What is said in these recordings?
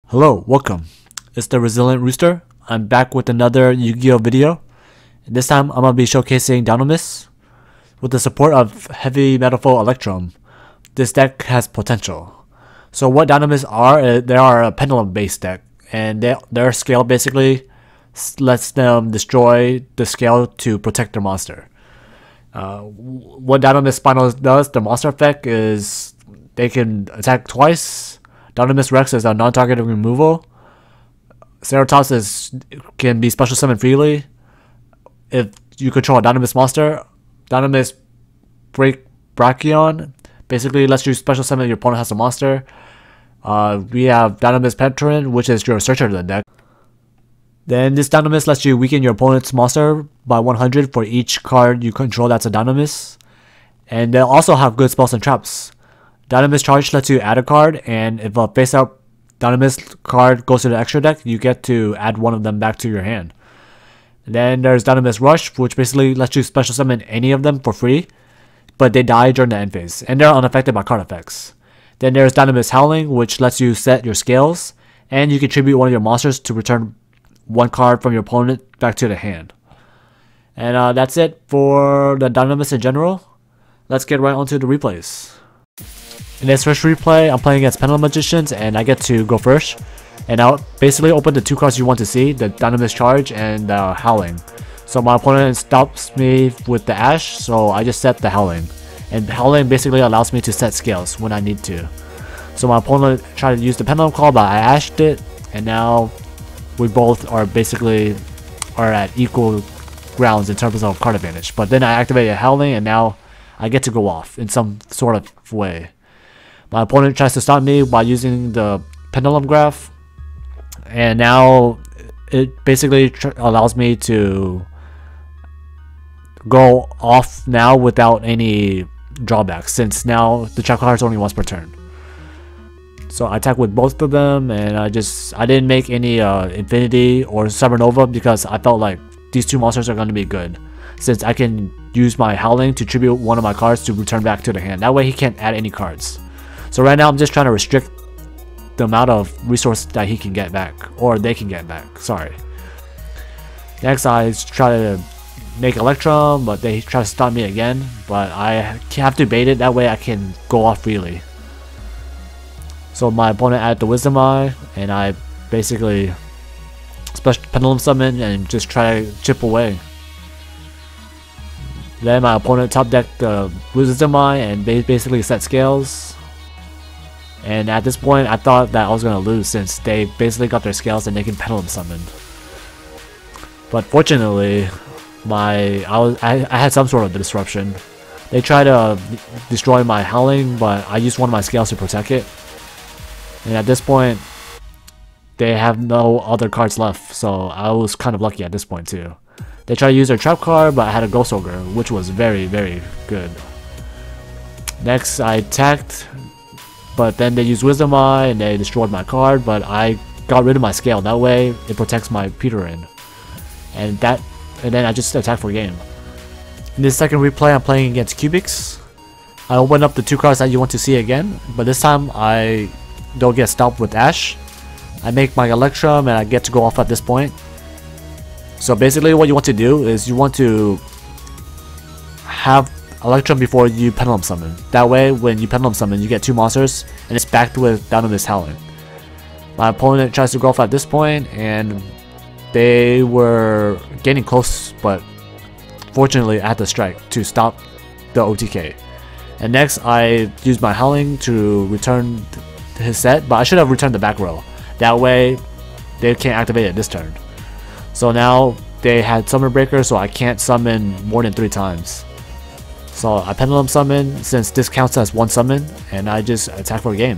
Hello, welcome. It's the Resilient Rooster. I'm back with another Yu-Gi-Oh video. This time I'm going to be showcasing Dinomist. With the support of Heavy Metal Foe Electrum, this deck has potential. So what Dinomists are, they are a Pendulum based deck, and their scale basically lets them destroy the scale to protect their monster. What Dinomist Spinal does, the monster effect is they can attack twice. Dinomist Rex is a non-targeted removal. Ceratops can be special summoned freely. If you control a Dinomist monster, Dinomist Brachion basically lets you special summon your opponent has a monster. We have Dinomist Patron, which is your searcher to the deck. Then this Dinomist lets you weaken your opponent's monster by 100 for each card you control that's a Dinomist. And they also have good spells and traps. Dinomist Charge lets you add a card, and if a face-up Dinomist card goes to the extra deck, you get to add one of them back to your hand. And then there's Dinomist Rush, which basically lets you special summon any of them for free, but they die during the end phase, and they're unaffected by card effects. Then there's Dinomist Howling, which lets you set your scales, and you can tribute one of your monsters to return one card from your opponent back to the hand. And that's it for the Dinomist in general. Let's get right onto the replays. In this first replay, I'm playing against Pendulum Magicians, and I get to go first. And I'll basically open the two cards you want to see, the Dinomist Charge and the Howling. So my opponent stops me with the Ash, so I just set the Howling. And Howling basically allows me to set scales when I need to. So my opponent tried to use the Pendulum Call, but I Ashed it, and now we both are basically at equal grounds in terms of card advantage. But then I activated Howling, and now I get to go off in some sort of way. My opponent tries to stop me by using the Pendulum Graph, and now it basically allows me to go off now without any drawbacks, since now the trap card is only once per turn. So I attack with both of them, and I didn't make any Infinity or Supernova because I felt like these two monsters are going to be good, since I can use my Howling to tribute one of my cards to return back to the hand. That way he can't add any cards. So right now I'm just trying to restrict the amount of resource that he can get back, or they can get back, sorry. Next I try to make Electrum, but they try to stop me again, but I have to bait it, that way I can go off freely. So my opponent added the Wisdom Eye, and I basically special Pendulum Summon and just try to chip away. Then my opponent top decked the Wisdom Eye and they basically set scales. And at this point I thought that I was going to lose, since they basically got their scales and they can Pendulum Summon. But fortunately, I had some sort of disruption. They tried to destroy my Howling, but I used one of my scales to protect it. And at this point, they have no other cards left, so I was kind of lucky at this point too. They tried to use their trap card, but I had a Ghost Ogre, which was very, very good. Next, I attacked, but then they used Wisdom Eye and they destroyed my card, but I got rid of my scale. That way, it protects my Peterin. And then I just attack for game. In this second replay, I'm playing against Cubics. I open up the two cards that you want to see again, but this time I don't get stopped with Ash. I make my Electrum and I get to go off at this point. So basically what you want to do is you want to have Electrum before you Pendulum Summon. That way when you Pendulum Summon you get two monsters and it's backed with Dinomist Howling. My opponent tries to go off at this point and they were getting close, but fortunately I had to strike to stop the OTK. And next I used my Howling to return his set, but I should have returned the back row. That way they can't activate it this turn. So now they had Summon Breaker, so I can't summon more than 3 times. So I Pendulum Summon, since this counts as one summon, and I just attack for a game.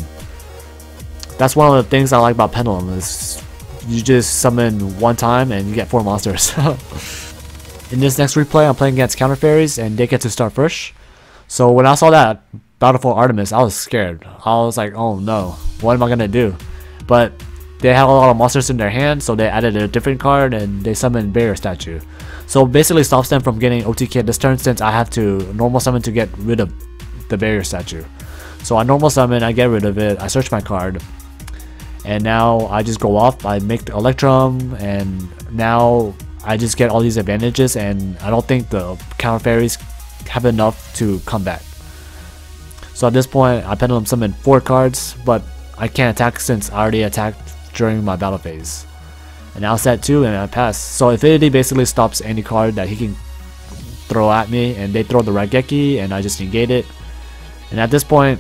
That's one of the things I like about Pendulum, is you just summon one time and you get 4 monsters. In this next replay I'm playing against Counter Fairies and they get to start first. So when I saw that Battle for Artemis, I was scared. I was like, oh no, what am I gonna do? But they had a lot of monsters in their hand, so they added a different card and they summoned Barrier Statue. So basically stops them from getting OTK this turn, since I have to normal summon to get rid of the Barrier Statue. So I normal summon, I get rid of it, I search my card, And now I just go off, I make the Electrum, and now I just get all these advantages, and I don't think the counter fairies have enough to come back. So at this point I Pendulum summon 4 cards, but I can't attack since I already attacked during my battle phase. And now set 2 and I pass. So Infinity basically stops any card that he can throw at me, and they throw the Raigeki and I just negate it. And at this point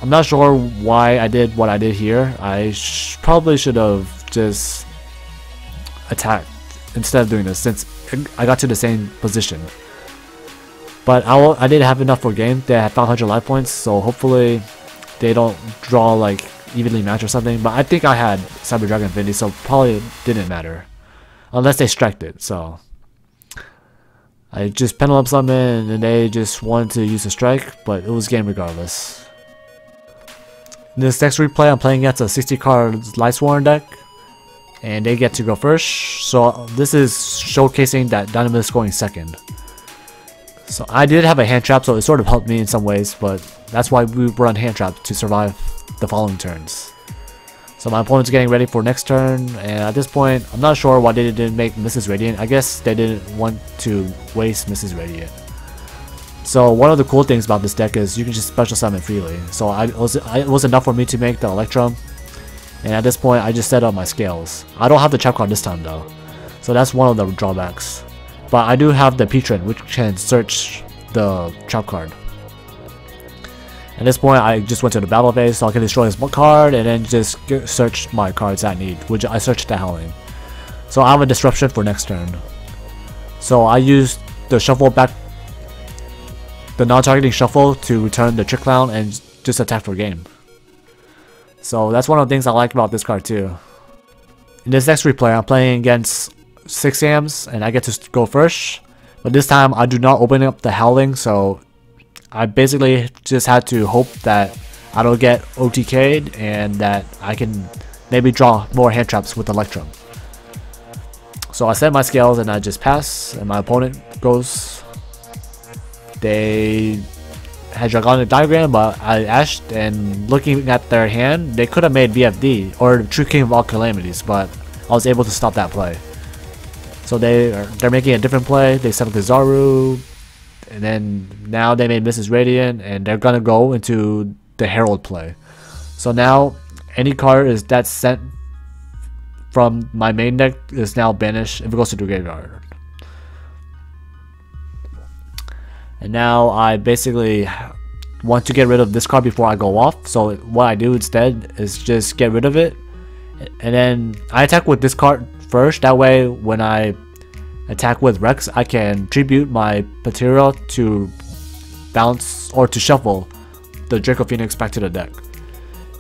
I'm not sure why I did what I did here. I probably should have just attacked instead of doing this, since I got to the same position. But I did have enough for game. They had 500 life points, so hopefully they don't draw like evenly matched or something. But I think I had Cyber Dragon Infinity, so probably didn't matter unless they striked it. So I just Pendulum summon and they just wanted to use a strike, but it was game regardless. In this next replay, I'm playing against a 60 card Lightsworn deck, and they get to go first. So this is showcasing that Dinomist is going second. So I did have a hand trap, so it sort of helped me in some ways, but that's why we run hand trap to survive the following turns. So my opponent's getting ready for next turn, and at this point, I'm not sure why they didn't make Mrs. Radiant. I guess they didn't want to waste Mrs. Radiant. So one of the cool things about this deck is you can just special summon freely. So it was enough for me to make the Electrum, and at this point I just set up my scales. I don't have the trap card this time though, so that's one of the drawbacks. But I do have the Patron, which can search the trap card. At this point I just went to the battle phase, so I can destroy this card and then just search my cards I need, which I searched the Howling. So I have a disruption for next turn. So I used the shuffle back, the non-targeting shuffle, to return the Trick Clown and just attack for game. So that's one of the things I like about this card too. In this next replay, I'm playing against 6 AMs and I get to go first. But this time I do not open up the Howling, so I basically just had to hope that I don't get OTK'd and that I can maybe draw more hand traps with Electrum. So I set my scales and I just pass, and my opponent goes. They had Dragonic Diagram, but I ashed, and looking at their hand, they could have made VFD or True King of all Calamities, but I was able to stop that play. So they're making a different play. They set up the Zaru, and then now they made Mrs. Radiant, and they're gonna go into the Herald play. So now any card that's sent from my main deck is now banished if it goes to the graveyard. And now I basically want to get rid of this card before I go off. So what I do instead is just get rid of it, and then I attack with this card first. That way when I attack with Rex, I can tribute my material to bounce or to shuffle the Draco Phoenix back to the deck.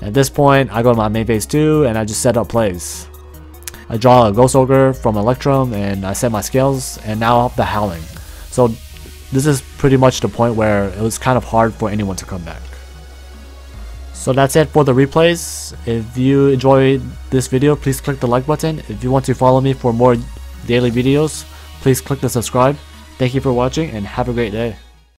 At this point I go to my main phase 2 and I just set up plays. I draw a Ghost Ogre from Electrum and I set my scales, and now I have the Howling. So this is pretty much the point where it was kind of hard for anyone to come back. So that's it for the replays. If you enjoyed this video, please click the like button. If you want to follow me for more daily videos, please click the subscribe. Thank you for watching and have a great day.